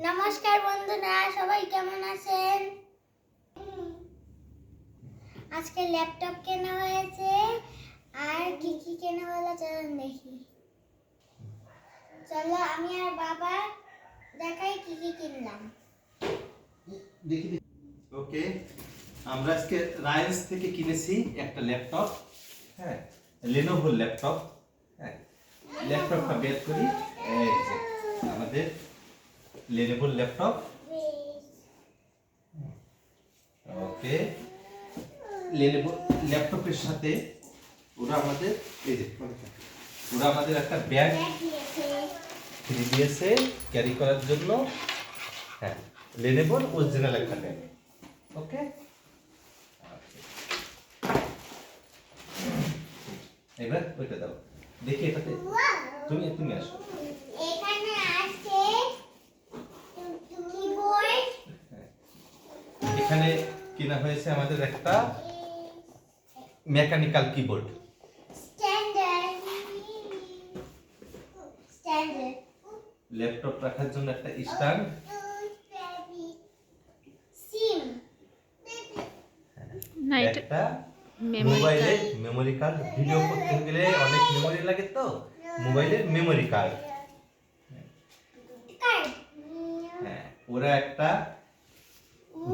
নমস্কার বন্ধুরা, সবাই কেমন আছেন? আজকে ল্যাপটপ কেনা হয়েছে, আর কি কি কেনা হলো চলুন দেখি। চলো আমি আর বাবা দেখাই কি কি কিনলাম। দেখি ওকে, আমরা আজকে রায়েন্স থেকে কিনেছি একটা ল্যাপটপ। হ্যাঁ, লেনোভো ল্যাপটপ। হ্যাঁ, ল্যাপটপটা বের করি। এই যে আমাদের লেনোভো ল্যাপটপ। ওকে, লেনোভো ল্যাপটপের সাথে ওরা আমাদের একটা ব্যাগ ফ্রি দিয়েছে ক্যারি করার জন্য। হ্যাঁ, লেনোভোর অরিজিনাল একটা ব্যাগ। ওকে, এবার ওইটা দাও দেখি। এটাতে তুমি আসো। এখানে আছে কিবোর্ড। এখানে কিনা হয়েছে আমাদের একটা মেকানিক্যাল কিবোর্ড। ল্যাপটপ রাখার জন্য একটা স্ট্যান্ড। একটা মোবাইলে মেমোরি কার্ড। ভিডিও করতে গেলে অনেক মেমোরি লাগে, তো মোবাইলের মেমোরি কার্ড। হ্যাঁ, ওরা একটা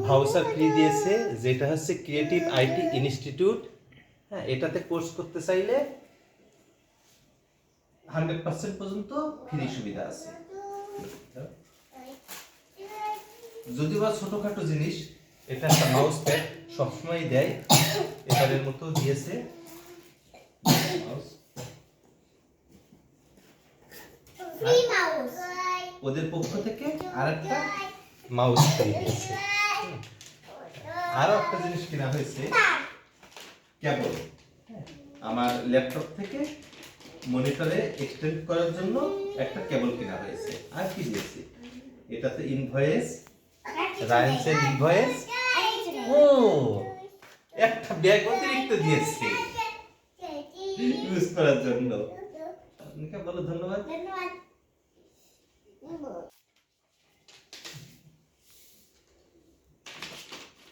ভাউচার ফ্রি দিয়েছে, যেটা হচ্ছে ক্রিয়েটিভ আইটি ইনস্টিটিউট। হ্যাঁ, এটাতে কোর্স করতে চাইলে 100% পর্যন্ত ফ্রি সুবিধা আছে। যদিও বা ছোটখাটো জিনিস, এটা একটা মাউস প্যাড সবসময় দেয়, এবারের মতো দিয়েছে। ওদের পক্ষ থেকে আরেকটা মাউস ফ্রি দিয়েছে। আরো একটা জিনিস কিনা হয়েছে, কেবল। আমার ল্যাপটপ থেকে মনিটরে এক্সটেন্ড করার জন্য একটা কেবল কিনা হয়েছে। আর কি দিয়েছে এটাতে? Invoice, রায়েন্সের invoice. ও, একটা ব্যাগ অতিরিক্ত দিয়েছে ইউজ করার জন্য। বলো ধন্যবাদ।